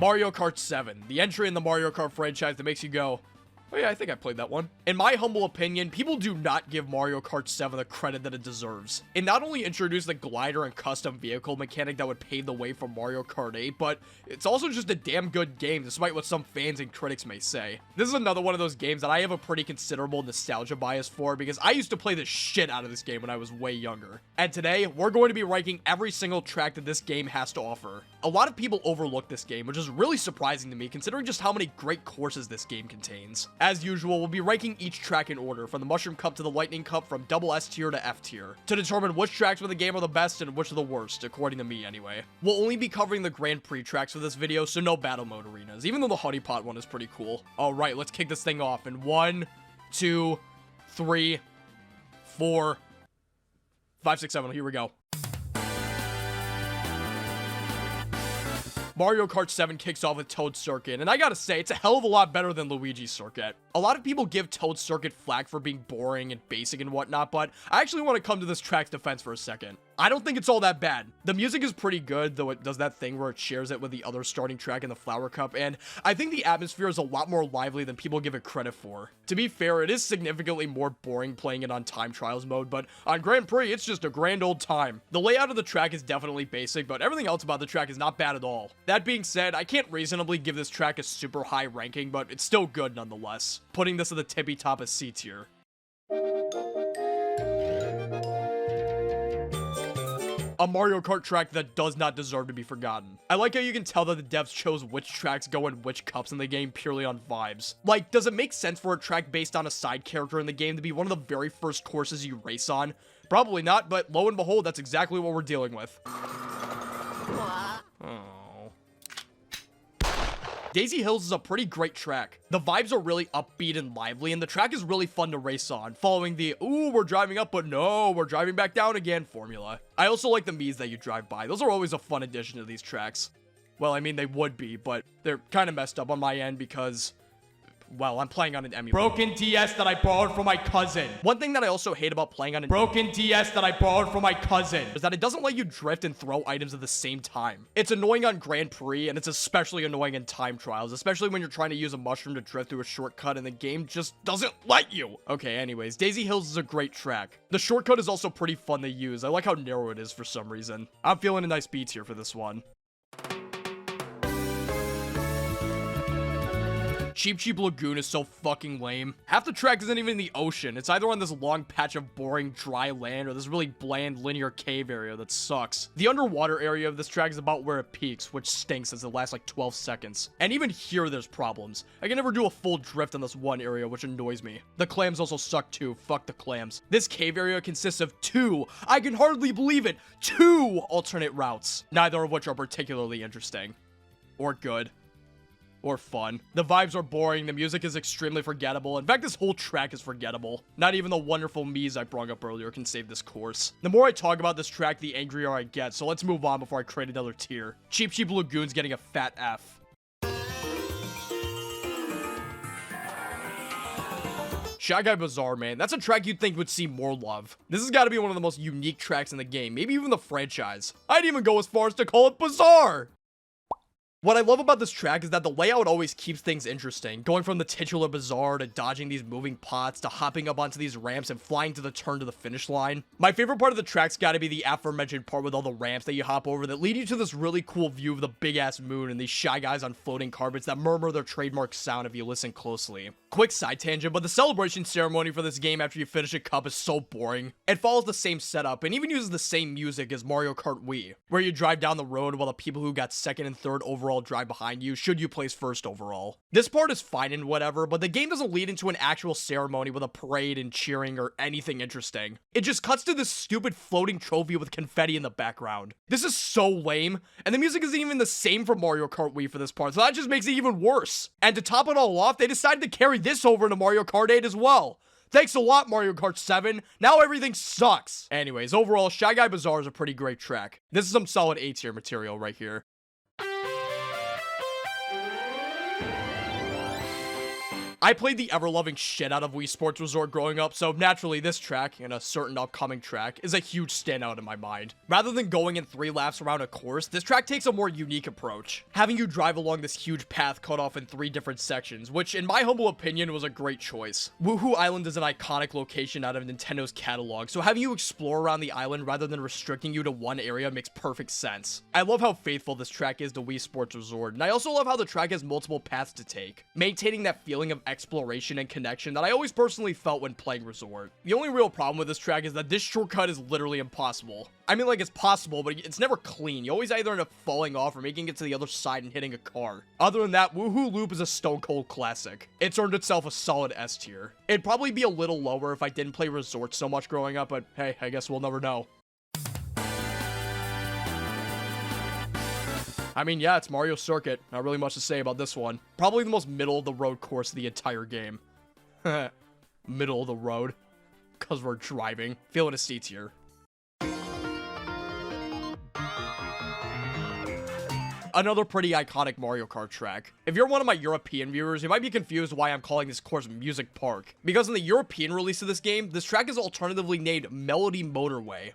Mario Kart 7, the entry in the Mario Kart franchise that makes you go, oh yeah, I think I played that one. In my humble opinion, people do not give Mario Kart 7 the credit that it deserves. It not only introduced the glider and custom vehicle mechanic that would pave the way for Mario Kart 8, but it's also just a damn good game, despite what some fans and critics may say. This is another one of those games that I have a pretty considerable nostalgia bias for, because I used to play the shit out of this game when I was way younger. And today, we're going to be ranking every single track that this game has to offer. A lot of people overlook this game, which is really surprising to me, considering just how many great courses this game contains. As usual, we'll be ranking each track in order, from the Mushroom Cup to the Lightning Cup, from double S tier to F tier, to determine which tracks from the game are the best and which are the worst, according to me anyway. We'll only be covering the Grand Prix tracks for this video, so no battle mode arenas, even though the Honey Pot one is pretty cool. Alright, let's kick this thing off in 1, 2, 3, 4, 5, 6, 7, here we go. Mario Kart 7 kicks off with Toad Circuit, and I gotta say, it's a hell of a lot better than Luigi's Circuit. A lot of people give Toad Circuit flack for being boring and basic and whatnot, but I actually want to come to this track's defense for a second. I don't think it's all that bad. The music is pretty good, though it does that thing where it shares it with the other starting track in the Flower Cup, and I think the atmosphere is a lot more lively than people give it credit for. To be fair, it is significantly more boring playing it on Time Trials mode, but on Grand Prix, it's just a grand old time. The layout of the track is definitely basic, but everything else about the track is not bad at all. That being said, I can't reasonably give this track a super high ranking, but it's still good nonetheless, putting this at the tippy top of C tier. A Mario Kart track that does not deserve to be forgotten. I like how you can tell that the devs chose which tracks go in which cups in the game purely on vibes. Like, does it make sense for a track based on a side character in the game to be one of the very first courses you race on? Probably not, but lo and behold, that's exactly what we're dealing with. Daisy Hills is a pretty great track. The vibes are really upbeat and lively, and the track is really fun to race on, following the, ooh, we're driving up, but no, we're driving back down again formula. I also like the Miis that you drive by. Those are always a fun addition to these tracks. Well, I mean, they would be, but they're kind of messed up on my end because, well, I'm playing on an emulator. Broken DS that I borrowed from my cousin. One thing that I also hate about playing on an broken DS that I borrowed from my cousin is that it doesn't let you drift and throw items at the same time. It's annoying on Grand Prix, and it's especially annoying in Time Trials, especially when you're trying to use a mushroom to drift through a shortcut and the game just doesn't let you. Okay, anyways, Daisy Hills is a great track. The shortcut is also pretty fun to use. I like how narrow it is for some reason. I'm feeling a nice B tier for this one. Cheep Cheep Lagoon is so fucking lame. Half the track isn't even in the ocean. It's either on this long patch of boring dry land or this really bland linear cave area that sucks. The underwater area of this track is about where it peaks, which stinks as it lasts like 12 seconds. And even here there's problems. I can never do a full drift in this one area, which annoys me. The clams also suck too. Fuck the clams. This cave area consists of I can hardly believe it, 2 alternate routes, neither of which are particularly interesting or good. Or fun. The vibes are boring, the music is extremely forgettable. In fact, this whole track is forgettable. Not even the wonderful Miis I brought up earlier can save this course. The more I talk about this track, the angrier I get, so let's move on before I create another tier. Cheep Cheep Lagoon's getting a fat F. Shy Guy Bazaar, man, that's a track you'd think would see more love. This has got to be one of the most unique tracks in the game, maybe even the franchise. I'd even go as far as to call it Bazaar! What I love about this track is that the layout always keeps things interesting, going from the titular bazaar to dodging these moving pots to hopping up onto these ramps and flying to the turn to the finish line. My favorite part of the track's gotta be the aforementioned part with all the ramps that you hop over that lead you to this really cool view of the big-ass moon and these shy guys on floating carpets that murmur their trademark sound if you listen closely. Quick side tangent, but the celebration ceremony for this game after you finish a cup is so boring. It follows the same setup and even uses the same music as Mario Kart Wii, where you drive down the road while the people who got second and third overall drive behind you should you place first overall. This part is fine and whatever, but the game doesn't lead into an actual ceremony with a parade and cheering or anything interesting. It just cuts to this stupid floating trophy with confetti in the background. This is so lame, and the music isn't even the same from Mario Kart Wii for this part, so that just makes it even worse. And to top it all off, they decided to carry this over into Mario Kart 8 as well. Thanks a lot, Mario Kart 7. Now everything sucks. Anyways, overall, Shy Guy Bazaar is a pretty great track. This is some solid A tier material right here. I played the ever-loving shit out of Wii Sports Resort growing up, so naturally this track, and a certain upcoming track, is a huge standout in my mind. Rather than going in 3 laps around a course, this track takes a more unique approach, having you drive along this huge path cut off in 3 different sections, which in my humble opinion was a great choice. Woohoo Island is an iconic location out of Nintendo's catalog, so having you explore around the island rather than restricting you to one area makes perfect sense. I love how faithful this track is to Wii Sports Resort, and I also love how the track has multiple paths to take, maintaining that feeling of exploration and connection that I always personally felt when playing Resort. The only real problem with this track is that this shortcut is literally impossible. I mean, like, it's possible, but it's never clean. You always either end up falling off or making it to the other side and hitting a car. Other than that, Woohoo Loop is a stone cold classic. It's earned itself a solid S tier. It'd probably be a little lower if I didn't play Resort so much growing up, but hey, I guess we'll never know. I mean, yeah, it's Mario Circuit. Not really much to say about this one. Probably the most middle-of-the-road course of the entire game. Middle of the road. Because we're driving. Feeling a C tier. Another pretty iconic Mario Kart track. If you're one of my European viewers, you might be confused why I'm calling this course Music Park. Because in the European release of this game, this track is alternatively named Melody Motorway.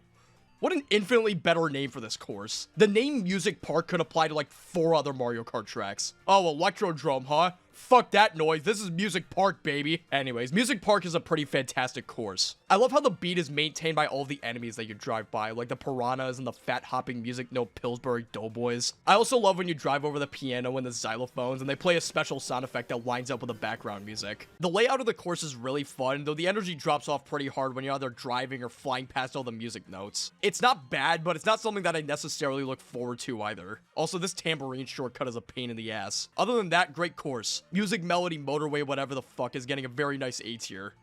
What an infinitely better name for this course. The name Music Park could apply to like 4 other Mario Kart tracks. Oh, Electrodrome, huh? Fuck that noise. This is Music Park, baby. Anyways, Music Park is a pretty fantastic course. I love how the beat is maintained by all of the enemies that you drive by, like the piranhas and the fat-hopping music note Pillsbury Doughboys. I also love when you drive over the piano and the xylophones, and they play a special sound effect that lines up with the background music. The layout of the course is really fun, though the energy drops off pretty hard when you're either driving or flying past all the music notes. It's not bad, but it's not something that I necessarily look forward to either. Also, this tambourine shortcut is a pain in the ass. Other than that, great course. Music, melody, motorway, whatever the fuck, is getting a very nice A tier.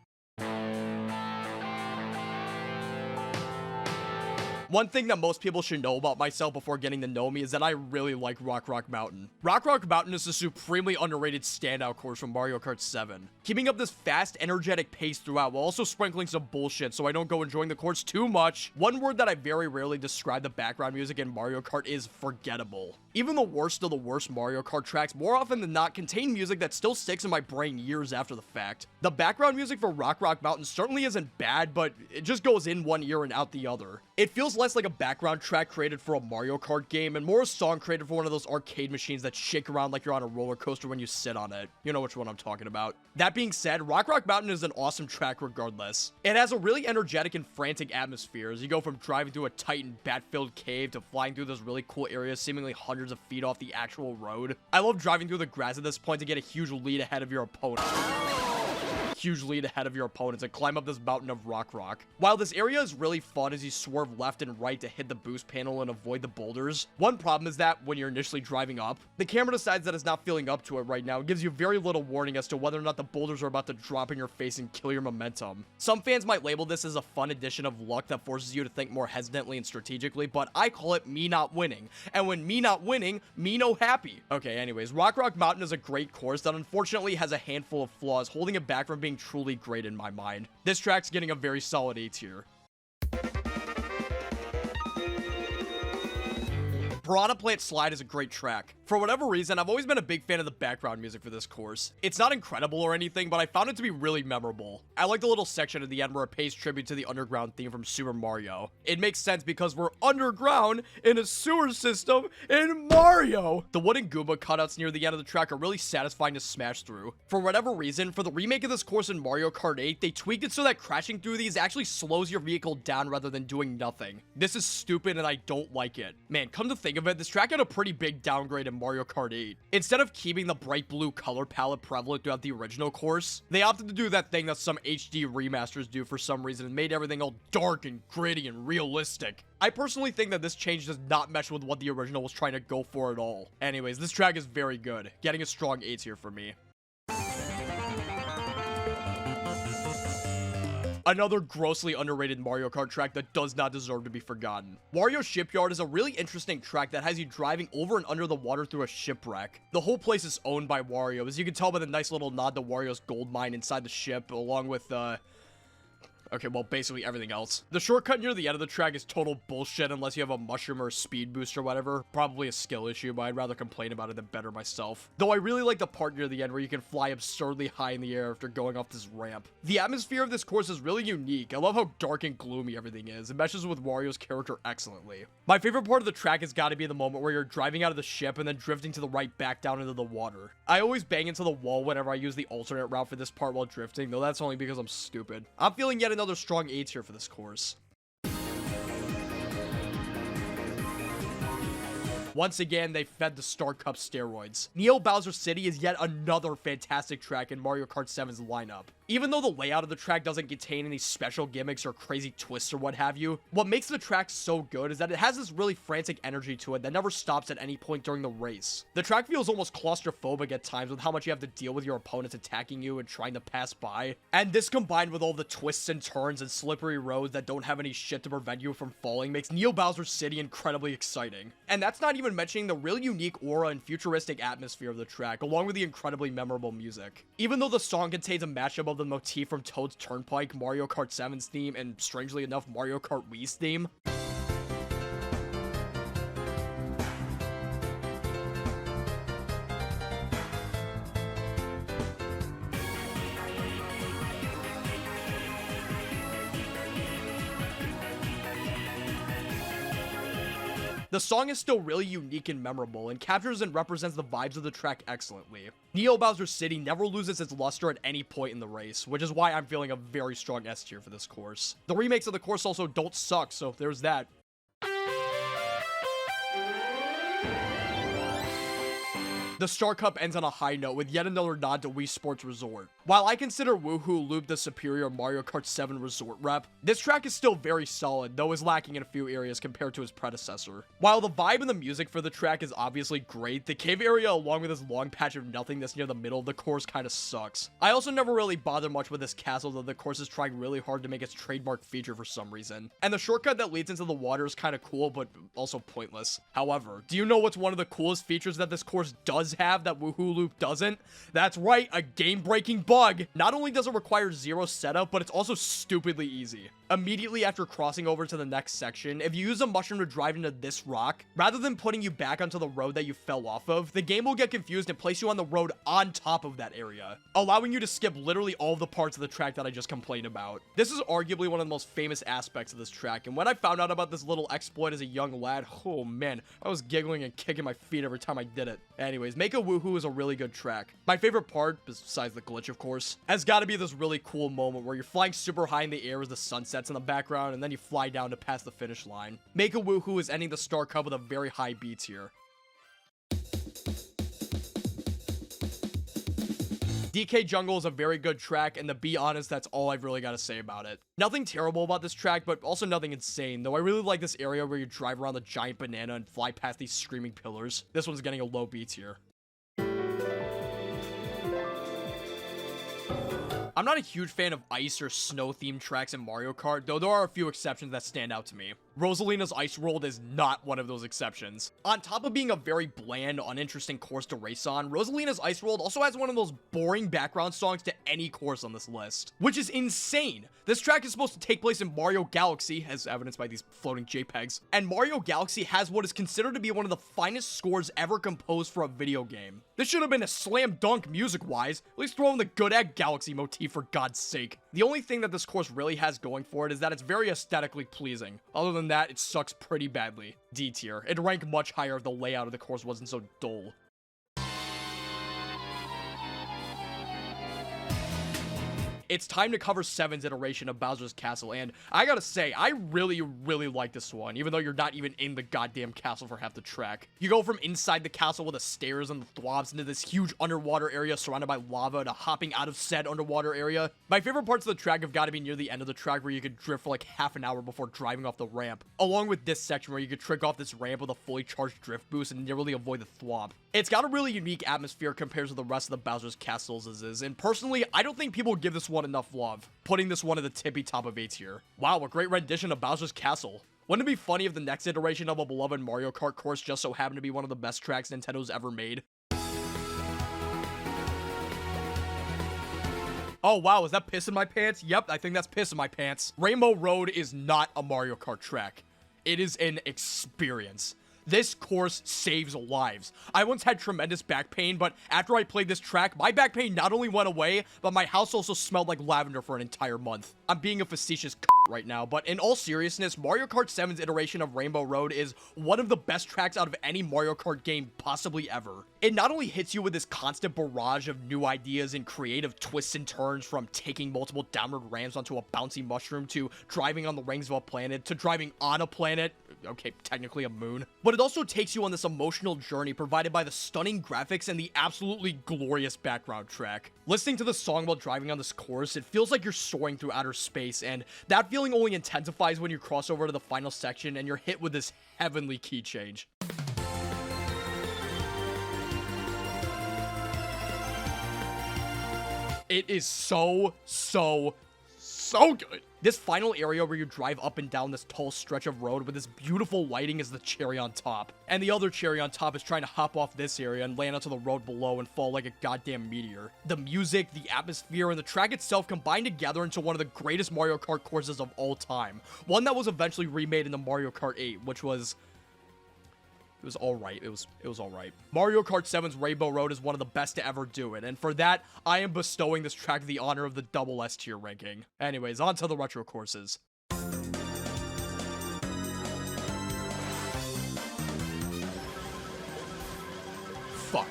One thing that most people should know about myself before getting to know me is that I really like Rock Rock Mountain. Rock Rock Mountain is a supremely underrated standout course from Mario Kart 7. Keeping up this fast, energetic pace throughout while also sprinkling some bullshit so I don't go enjoying the course too much. One word that I very rarely describe the background music in Mario Kart is forgettable. Even the worst of the worst Mario Kart tracks more often than not contain music that still sticks in my brain years after the fact. The background music for Rock Rock Mountain certainly isn't bad, but it just goes in one ear and out the other. It feels less like a background track created for a Mario Kart game and more a song created for one of those arcade machines that shake around like you're on a roller coaster when you sit on it. You know which one I'm talking about. That being said, Rock Rock Mountain is an awesome track regardless. It has a really energetic and frantic atmosphere as you go from driving through a tight and bat-filled cave to flying through this really cool area seemingly hundreds of feet off the actual road. I love driving through the grass at this point to get a huge lead ahead of your opponent. Huge lead ahead of your opponents and climb up this mountain of Rock Rock. While this area is really fun as you swerve left and right to hit the boost panel and avoid the boulders, one problem is that when you're initially driving up, the camera decides that it's not feeling up to it right now and gives you very little warning as to whether or not the boulders are about to drop in your face and kill your momentum. Some fans might label this as a fun addition of luck that forces you to think more hesitantly and strategically, but I call it me not winning. And when me not winning, me no happy. Okay, anyways, Rock Rock Mountain is a great course that unfortunately has a handful of flaws, holding it back from being truly great in my mind. This track's getting a very solid A tier. Piranha Plant Slide is a great track. For whatever reason, I've always been a big fan of the background music for this course. It's not incredible or anything, but I found it to be really memorable. I like the little section at the end where it pays tribute to the underground theme from Super Mario. It makes sense because we're underground in a sewer system in Mario. The wooden Goomba cutouts near the end of the track are really satisfying to smash through. For whatever reason, for the remake of this course in Mario Kart 8, they tweaked it so that crashing through these actually slows your vehicle down rather than doing nothing. This is stupid and I don't like it. Man, come to think of it, this track had a pretty big downgrade in Mario Kart 8. Instead of keeping the bright blue color palette prevalent throughout the original course, they opted to do that thing that some HD remasters do for some reason and made everything all dark and gritty and realistic. I personally think that this change does not mesh with what the original was trying to go for at all. Anyways, this track is very good, getting a strong A tier for me. Another grossly underrated Mario Kart track that does not deserve to be forgotten. Wario Shipyard is a really interesting track that has you driving over and under the water through a shipwreck. The whole place is owned by Wario, as you can tell by the nice little nod to Wario's gold mine inside the ship, along with, Okay, well, basically everything else. The shortcut near the end of the track is total bullshit unless you have a mushroom or a speed boost or whatever. Probably a skill issue, but I'd rather complain about it than better myself. Though I really like the part near the end where you can fly absurdly high in the air after going off this ramp. The atmosphere of this course is really unique. I love how dark and gloomy everything is. It meshes with Mario's character excellently. My favorite part of the track has got to be the moment where you're driving out of the ship and then drifting to the right back down into the water. I always bang into the wall whenever I use the alternate route for this part while drifting, though that's only because I'm stupid. I'm feeling yet another strong 8 here for this course. Once again, they fed the Star Cup steroids. Neo Bowser City is yet another fantastic track in Mario Kart 7's lineup. Even though the layout of the track doesn't contain any special gimmicks or crazy twists or what have you, what makes the track so good is that it has this really frantic energy to it that never stops at any point during the race. The track feels almost claustrophobic at times with how much you have to deal with your opponents attacking you and trying to pass by. And this combined with all the twists and turns and slippery roads that don't have any shit to prevent you from falling makes Neo Bowser City incredibly exciting. And that's not even mentioning the really unique aura and futuristic atmosphere of the track, along with the incredibly memorable music. Even though the song contains a mashup of the motif from Toad's Turnpike, Mario Kart 7's theme, and strangely enough, Mario Kart Wii's theme. The song is still really unique and memorable, and captures and represents the vibes of the track excellently. Neo Bowser City never loses its luster at any point in the race, which is why I'm feeling a very strong S tier for this course. The remakes of the course also don't suck, so there's that. The Star Cup ends on a high note with yet another nod to Wii Sports Resort. While I consider Woohoo Loop the superior Mario Kart 7 resort rep, this track is still very solid, though is lacking in a few areas compared to its predecessor. While the vibe and the music for the track is obviously great, the cave area along with this long patch of nothingness near the middle of the course kinda sucks. I also never really bother much with this castle, though the course is trying really hard to make its trademark feature for some reason. And the shortcut that leads into the water is kinda cool, but also pointless. However, do you know what's one of the coolest features that this course does have that Woohoo Loop doesn't? That's right, a game-breaking bug. Not only does it require zero setup, but it's also stupidly easy. Immediately after crossing over to the next section, if you use a mushroom to drive into this rock, rather than putting you back onto the road that you fell off of, the game will get confused and place you on the road on top of that area, allowing you to skip literally all of the parts of the track that I just complained about. This is arguably one of the most famous aspects of this track, and when I found out about this little exploit as a young lad, oh man, I was giggling and kicking my feet every time I did it. Anyways, Make a Woohoo is a really good track. My favorite part, besides the glitch of course, has got to be this really cool moment where you're flying super high in the air as the sun sets in the background, and then you fly down to pass the finish line. Make a Woohoo is ending the Star Cup with a very high B tier. DK Jungle is a very good track, and to be honest, that's all I've really got to say about it. Nothing terrible about this track, but also nothing insane, though I really like this area where you drive around the giant banana and fly past these screaming pillars. This one's getting a low B tier. I'm not a huge fan of ice or snow themed tracks in Mario Kart, though there are a few exceptions that stand out to me. Rosalina's Ice World is not one of those exceptions. On top of being a very bland, uninteresting course to race on, Rosalina's Ice World also has one of those boring background songs to any course on this list, which is insane. This track is supposed to take place in Mario Galaxy, as evidenced by these floating JPEGs, and Mario Galaxy has what is considered to be one of the finest scores ever composed for a video game. This should have been a slam dunk music-wise. At least throw in the Good Egg Galaxy motif for God's sake. The only thing that this course really has going for it is that it's very aesthetically pleasing. Other than that, it sucks pretty badly. D tier. It'd rank much higher if the layout of the course wasn't so dull. It's time to cover 7's iteration of Bowser's Castle, and I gotta say, I really like this one, even though you're not even in the goddamn castle for half the track. You go from inside the castle with the stairs and the thwomps into this huge underwater area surrounded by lava to hopping out of said underwater area. My favorite parts of the track have got to be near the end of the track where you could drift for like half an hour before driving off the ramp, along with this section where you could trick off this ramp with a fully charged drift boost and nearly avoid the thwomp. It's got a really unique atmosphere compared to the rest of the Bowser's Castles as is, and personally, I don't think people give this one enough love, putting this one at the tippy top of A tier. Wow, a great rendition of Bowser's Castle. Wouldn't it be funny if the next iteration of a beloved Mario Kart course just so happened to be one of the best tracks Nintendo's ever made? Oh, wow, is that piss in my pants? Yep, I think that's piss in my pants. Rainbow Road is not a Mario Kart track. It is an experience. This course saves lives. I once had tremendous back pain, but after I played this track, my back pain not only went away, but my house also smelled like lavender for an entire month. I'm being a facetious right now, but in all seriousness, Mario Kart 7's iteration of Rainbow Road is one of the best tracks out of any Mario Kart game possibly ever. It not only hits you with this constant barrage of new ideas and creative twists and turns, from taking multiple downward ramps onto a bouncy mushroom, to driving on the rings of a planet, to driving on a planet, okay, technically a moon, but it also takes you on this emotional journey provided by the stunning graphics and the absolutely glorious background track. Listening to the song while driving on this course, it feels like you're soaring through outer space, and that feeling only intensifies when you cross over to the final section and you're hit with this heavenly key change. It is so good. This final area where you drive up and down this tall stretch of road with this beautiful lighting is the cherry on top. And the other cherry on top is trying to hop off this area and land onto the road below and fall like a goddamn meteor. The music, the atmosphere, and the track itself combined together into one of the greatest Mario Kart courses of all time. One that was eventually remade into Mario Kart 8, which was... it was alright. It was alright. Mario Kart 7's Rainbow Road is one of the best to ever do it, and for that, I am bestowing this track the honor of the double S tier ranking. Anyways, on to the retro courses. Fuck.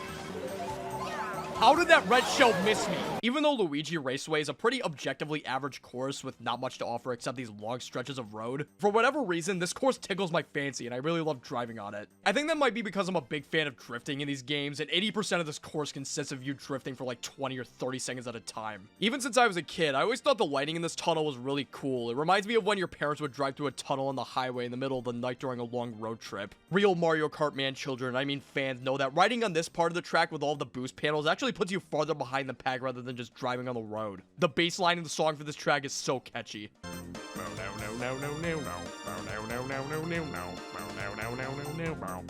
How did that red shell miss me? Even though Luigi Raceway is a pretty objectively average course with not much to offer except these long stretches of road, for whatever reason, this course tickles my fancy and I really love driving on it. I think that might be because I'm a big fan of drifting in these games, and 80% of this course consists of you drifting for like 20 or 30 seconds at a time. Even since I was a kid, I always thought the lighting in this tunnel was really cool. It reminds me of when your parents would drive through a tunnel on the highway in the middle of the night during a long road trip. Real Mario Kart man children, I mean fans, know that riding on this part of the track with all the boost panels actually puts you farther behind the pack rather than just driving on the road. The bass line in the song for this track is so catchy.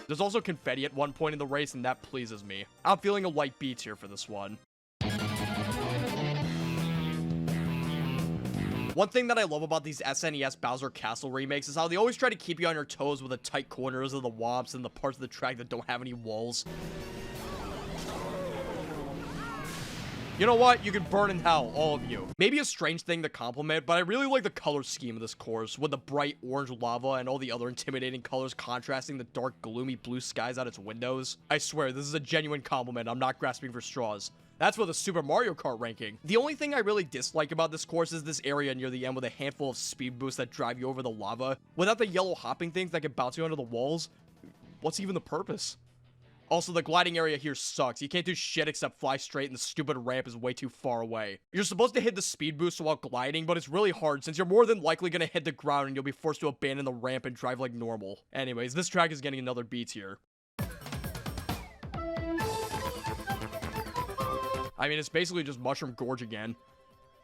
There's also confetti at one point in the race, and that pleases me. I'm feeling a light beat here for this one. One thing that I love about these SNES Bowser Castle remakes is how they always try to keep you on your toes with the tight corners of the womps and the parts of the track that don't have any walls. You know what? You can burn in hell, all of you. Maybe a strange thing to compliment, but I really like the color scheme of this course, with the bright orange lava and all the other intimidating colors contrasting the dark, gloomy blue skies out its windows. I swear, this is a genuine compliment. I'm not grasping for straws. That's for the Super Mario Kart ranking. The only thing I really dislike about this course is this area near the end with a handful of speed boosts that drive you over the lava. Without the yellow hopping things that can bounce you onto the walls, what's even the purpose? Also, the gliding area here sucks. You can't do shit except fly straight, and the stupid ramp is way too far away. You're supposed to hit the speed boost while gliding, but it's really hard since you're more than likely gonna hit the ground and you'll be forced to abandon the ramp and drive like normal. Anyways, this track is getting another beat here. I mean, it's basically just Mushroom Gorge again,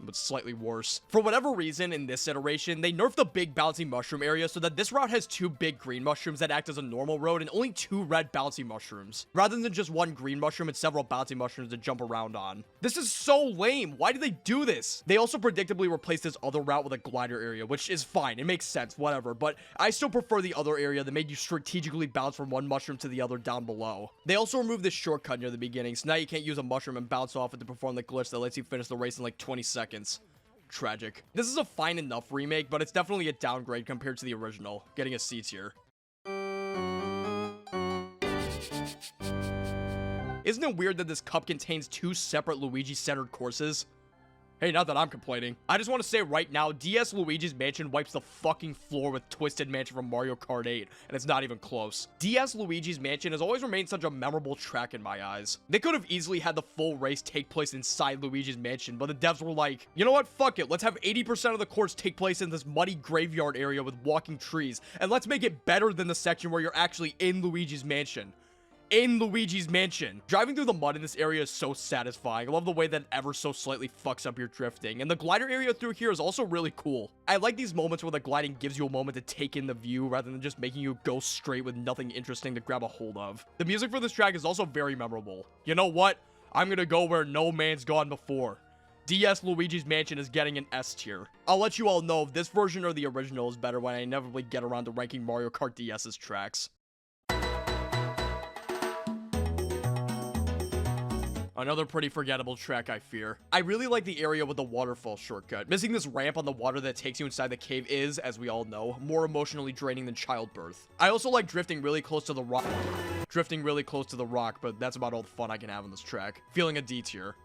but slightly worse. For whatever reason, in this iteration, they nerfed the big bouncy mushroom area so that this route has 2 big green mushrooms that act as a normal road and only 2 red bouncy mushrooms, rather than just 1 green mushroom and several bouncy mushrooms to jump around on. This is so lame. Why did they do this? They also predictably replaced this other route with a glider area, which is fine. It makes sense, whatever, but I still prefer the other area that made you strategically bounce from one mushroom to the other down below. They also removed this shortcut near the beginning, so now you can't use a mushroom and bounce off it to perform the glitch that lets you finish the race in like 20 seconds. Tragic. This is a fine enough remake, but it's definitely a downgrade compared to the original. Getting a C tier. Isn't it weird that this cup contains 2 separate Luigi-centered courses? Hey, not that I'm complaining. I just want to say right now, DS Luigi's Mansion wipes the fucking floor with Twisted Mansion from Mario Kart 8, and it's not even close. DS Luigi's Mansion has always remained such a memorable track in my eyes. They could have easily had the full race take place inside Luigi's Mansion, but the devs were like, you know what, fuck it, let's have 80% of the course take place in this muddy graveyard area with walking trees, and let's make it better than the section where you're actually in Luigi's Mansion. In Luigi's Mansion. Driving through the mud in this area is so satisfying. I love the way that ever so slightly fucks up your drifting. And the glider area through here is also really cool. I like these moments where the gliding gives you a moment to take in the view rather than just making you go straight with nothing interesting to grab a hold of. The music for this track is also very memorable. You know what? I'm gonna go where no man's gone before. DS Luigi's Mansion is getting an S tier. I'll let you all know if this version or the original is better when I inevitably get around to ranking Mario Kart DS's tracks. Another pretty forgettable track, I fear. I really like the area with the waterfall shortcut. Missing this ramp on the water that takes you inside the cave is, as we all know, more emotionally draining than childbirth. I also like drifting really close to the rock. But that's about all the fun I can have on this track. Feeling a D tier.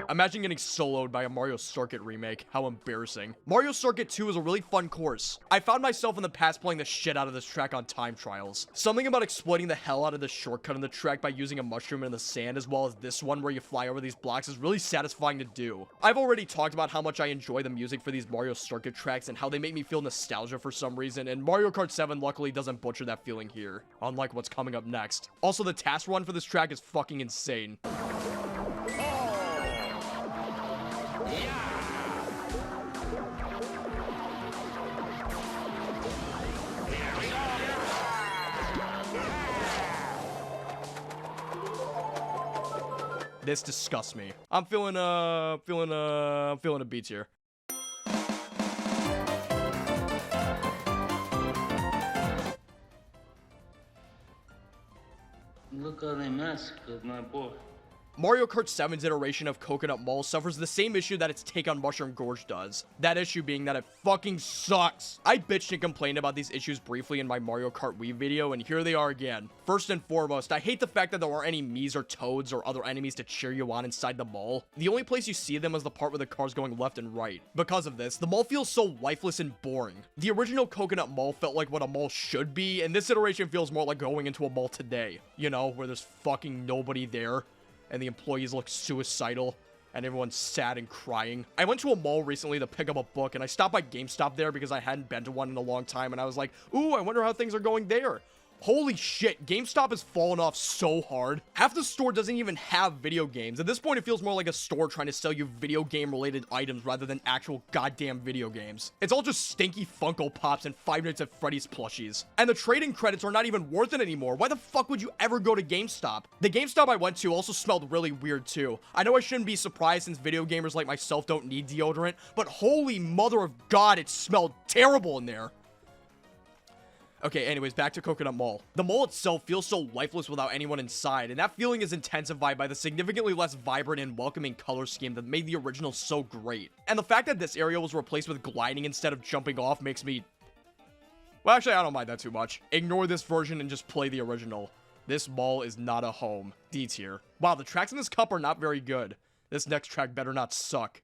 Imagine getting soloed by a Mario Circuit remake. How embarrassing. Mario Circuit 2 is a really fun course. I found myself in the past playing the shit out of this track on time trials. Something about exploiting the hell out of the shortcut on the track by using a mushroom in the sand, as well as this one where you fly over these blocks, is really satisfying to do. I've already talked about how much I enjoy the music for these Mario Circuit tracks and how they make me feel nostalgia for some reason, and Mario Kart 7 luckily doesn't butcher that feeling here, unlike what's coming up next. Also, the task run for this track is fucking insane. This disgusts me. I'm feeling a B tier. Look how they massacred my boy. Mario Kart 7's iteration of Coconut Mall suffers the same issue that its take on Mushroom Gorge does. That issue being that it fucking sucks. I bitched and complained about these issues briefly in my Mario Kart Wii video, and here they are again. First and foremost, I hate the fact that there aren't any Miis or Toads or other enemies to cheer you on inside the mall. The only place you see them is the part where the car's going left and right. Because of this, the mall feels so lifeless and boring. The original Coconut Mall felt like what a mall should be, and this iteration feels more like going into a mall today. You know, where there's fucking nobody there, and the employees look suicidal, and everyone's sad and crying. I went to a mall recently to pick up a book, and I stopped by GameStop there because I hadn't been to one in a long time, and I was like, ooh, I wonder how things are going there. Holy shit, GameStop has fallen off so hard. Half the store doesn't even have video games. At this point, it feels more like a store trying to sell you video game related items rather than actual goddamn video games. It's all just stinky Funko Pops and Five Nights at Freddy's plushies. And the trading credits are not even worth it anymore. Why the fuck would you ever go to GameStop? The GameStop I went to also smelled really weird too. I know I shouldn't be surprised since video gamers like myself don't need deodorant, but holy mother of God, it smelled terrible in there. Okay, anyways, back to Coconut Mall. The mall itself feels so lifeless without anyone inside, and that feeling is intensified by the significantly less vibrant and welcoming color scheme that made the original so great. And the fact that this area was replaced with gliding instead of jumping off makes me... Well, actually, I don't mind that too much. Ignore this version and just play the original. This mall is not a home. D tier. Wow, the tracks in this cup are not very good. This next track better not suck.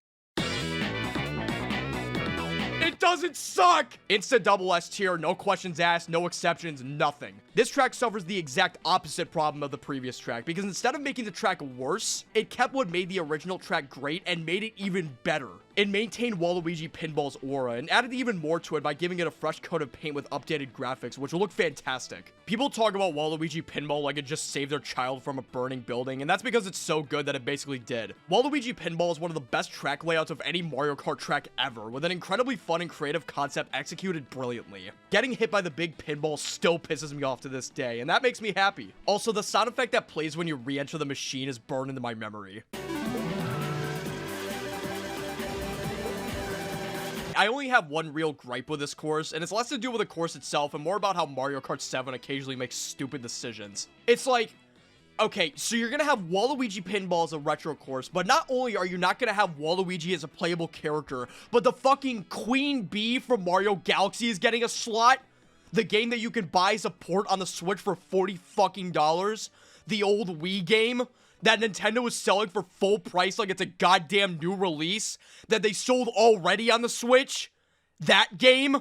It doesn't suck! Insta double S tier, no questions asked, no exceptions, nothing. This track suffers the exact opposite problem of the previous track, because instead of making the track worse, it kept what made the original track great and made it even better. It maintained Waluigi Pinball's aura and added even more to it by giving it a fresh coat of paint with updated graphics, which will look fantastic. People talk about Waluigi Pinball like it just saved their child from a burning building, and that's because it's so good that it basically did. Waluigi Pinball is one of the best track layouts of any Mario Kart track ever, with an incredibly fun and creative concept executed brilliantly. Getting hit by the big pinball still pisses me off to this day, and that makes me happy. Also, the sound effect that plays when you re-enter the machine is burned into my memory. I only have one real gripe with this course, and it's less to do with the course itself and more about how Mario Kart 7 occasionally makes stupid decisions. It's like, okay, so you're gonna have Waluigi Pinball as a retro course, but not only are you not gonna have Waluigi as a playable character, but the fucking Queen Bee from Mario Galaxy is getting a slot? The game that you can buy as a port on the Switch for $40 fucking dollars? The old Wii game that Nintendo was selling for full price like it's a goddamn new release that they sold already on the Switch? That game?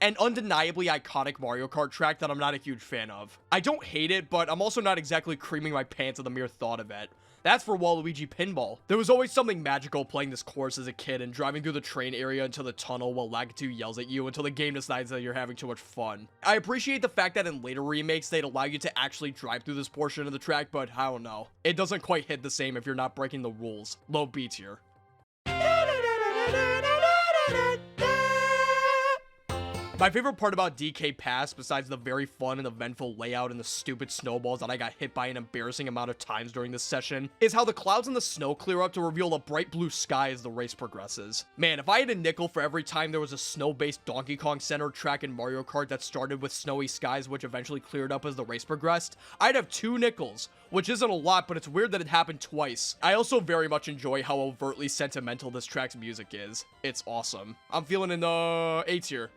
An undeniably iconic Mario Kart track that I'm not a huge fan of. I don't hate it, but I'm also not exactly creaming my pants at the mere thought of it. That's for Waluigi Pinball. There was always something magical playing this course as a kid and driving through the train area into the tunnel while Lakitu yells at you until the game decides that you're having too much fun. I appreciate the fact that in later remakes they'd allow you to actually drive through this portion of the track, but I don't know. It doesn't quite hit the same if you're not breaking the rules. Low B tier. My favorite part about DK Pass, besides the very fun and eventful layout and the stupid snowballs that I got hit by an embarrassing amount of times during this session, is how the clouds and the snow clear up to reveal a bright blue sky as the race progresses. Man, if I had a nickel for every time there was a snow-based Donkey Kong Center track in Mario Kart that started with snowy skies which eventually cleared up as the race progressed, I'd have 2 nickels, which isn't a lot, but it's weird that it happened twice. I also very much enjoy how overtly sentimental this track's music is. It's awesome. I'm feeling in the A tier.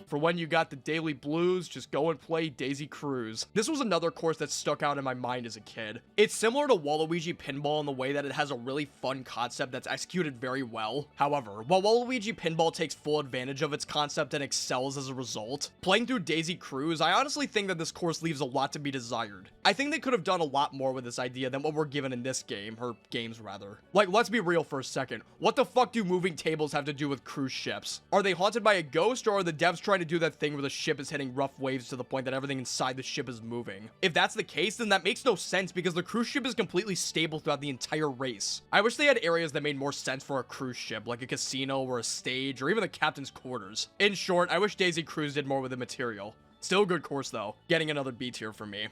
For when you got the daily blues, just go and play Daisy Cruise. This was another course that stuck out in my mind as a kid. It's similar to Waluigi Pinball in the way that it has a really fun concept that's executed very well. However, while Waluigi Pinball takes full advantage of its concept and excels as a result, playing through Daisy Cruise, I honestly think that this course leaves a lot to be desired. I think they could have done a lot more with this idea than what we're given in this game, or games rather. Like, let's be real for a second. What the fuck do moving tables have to do with cruise ships? Are they haunted by a ghost, or are the devs trying to do that thing where the ship is hitting rough waves to the point that everything inside the ship is moving? If that's the case, then that makes no sense because the cruise ship is completely stable throughout the entire race. I wish they had areas that made more sense for a cruise ship, like a casino or a stage or even the captain's quarters. In short, I wish Daisy Cruise did more with the material. Still a good course though, getting another B tier for me.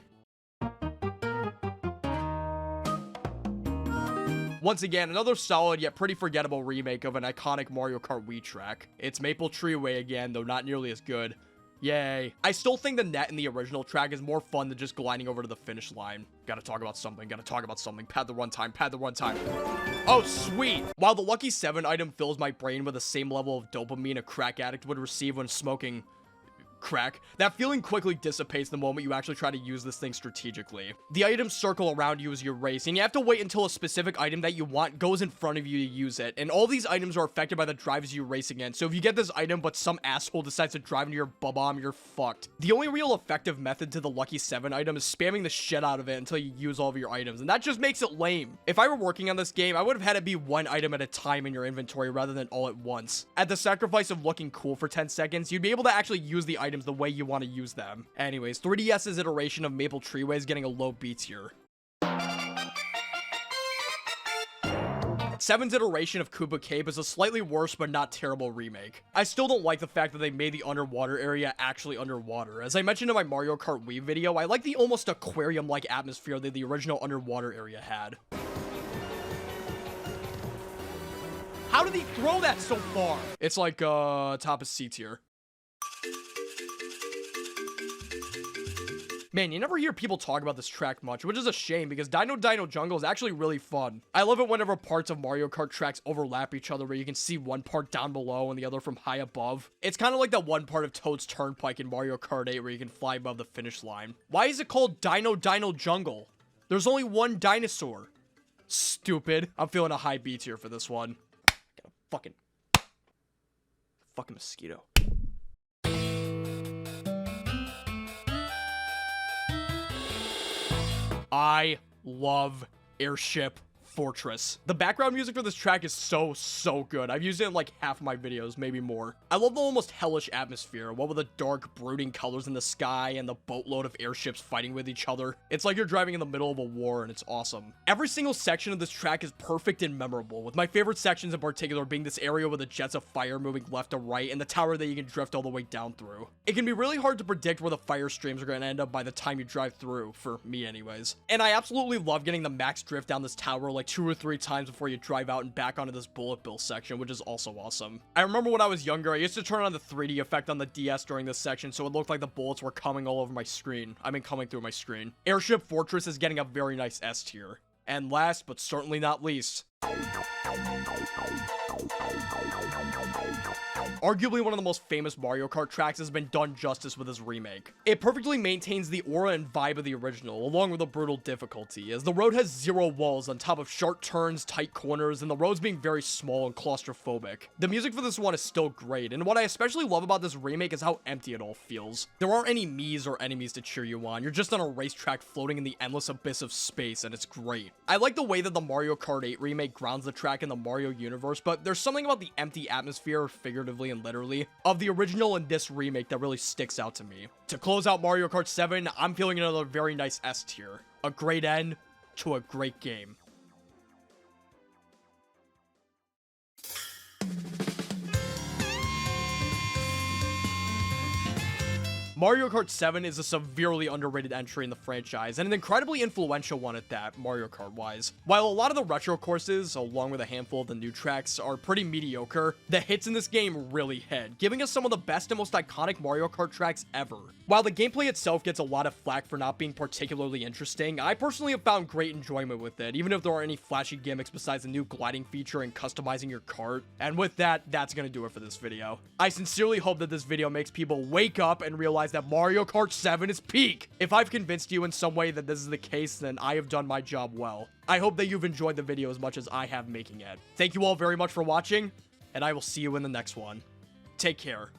Once again, another solid yet pretty forgettable remake of an iconic Mario Kart Wii track. It's Maple Tree Way again, though not nearly as good. Yay. I still think the net in the original track is more fun than just gliding over to the finish line. Gotta talk about something. Pad the runtime. Oh, sweet. While the Lucky 7 item fills my brain with the same level of dopamine a crack addict would receive when smoking crack, that feeling quickly dissipates the moment you actually try to use this thing strategically. The items circle around you as you race, and you have to wait until a specific item that you want goes in front of you to use it, and all these items are affected by the drivers you race against, so if you get this item but some asshole decides to drive into your bub-bomb, you're fucked. The only real effective method to the Lucky 7 item is spamming the shit out of it until you use all of your items, and that just makes it lame. If I were working on this game, I would have had it be one item at a time in your inventory rather than all at once. At the sacrifice of looking cool for 10 seconds, you'd be able to actually use the items the way you want to use them. Anyways, 3DS's iteration of Maple Treeway is getting a low B tier. 7's iteration of Koopa Cape is a slightly worse but not terrible remake. I still don't like the fact that they made the underwater area actually underwater. As I mentioned in my Mario Kart Wii video, I like the almost aquarium-like atmosphere that the original underwater area had. How did he throw that so far? It's like, top of C tier. Man, you never hear people talk about this track much, which is a shame because Dino Dino Jungle is actually really fun. I love it whenever parts of Mario Kart tracks overlap each other where you can see one part down below and the other from high above. It's kind of like that one part of Toad's Turnpike in Mario Kart 8 where you can fly above the finish line. Why is it called Dino Dino Jungle? There's only one dinosaur. Stupid. I'm feeling a high B tier for this one. Got a fucking mosquito. I love Airship Fortress. The background music for this track is so good. I've used it in like half of my videos, maybe more. I love the almost hellish atmosphere, what with the dark, brooding colors in the sky and the boatload of airships fighting with each other. It's like you're driving in the middle of a war and it's awesome. Every single section of this track is perfect and memorable, with my favorite sections in particular being this area with the jets of fire moving left to right and the tower that you can drift all the way down through. It can be really hard to predict where the fire streams are going to end up by the time you drive through, for me anyways. And I absolutely love getting the max drift down this tower like 2 or 3 times before you drive out and back onto this bullet bill section, which is also awesome. I remember when I was younger, I used to turn on the 3D effect on the DS during this section so it looked like the bullets were coming all over my screen. I mean, coming through my screen. Airship Fortress is getting a very nice S tier. And last, but certainly not least, arguably one of the most famous Mario Kart tracks has been done justice with this remake. It perfectly maintains the aura and vibe of the original, along with the brutal difficulty, as the road has 0 walls on top of sharp turns, tight corners, and the roads being very small and claustrophobic. The music for this one is still great, and what I especially love about this remake is how empty it all feels. There aren't any Miis or enemies to cheer you on, you're just on a racetrack floating in the endless abyss of space, and it's great. I like the way that the Mario Kart 8 remake grounds the track in the Mario universe, but there's something about the empty atmosphere, figuratively and literally, of the original and this remake that really sticks out to me. To close out Mario Kart 7, I'm feeling another very nice S tier. A great end to a great game. Mario Kart 7 is a severely underrated entry in the franchise, and an incredibly influential one at that, Mario Kart-wise. While a lot of the retro courses, along with a handful of the new tracks, are pretty mediocre, the hits in this game really hit, giving us some of the best and most iconic Mario Kart tracks ever. While the gameplay itself gets a lot of flack for not being particularly interesting, I personally have found great enjoyment with it, even if there aren't any flashy gimmicks besides the new gliding feature and customizing your kart. And with that, that's gonna do it for this video. I sincerely hope that this video makes people wake up and realize that Mario Kart 7 is peak. If I've convinced you in some way that this is the case, then I have done my job well. I hope that you've enjoyed the video as much as I have making it. Thank you all very much for watching, and I will see you in the next one. Take care.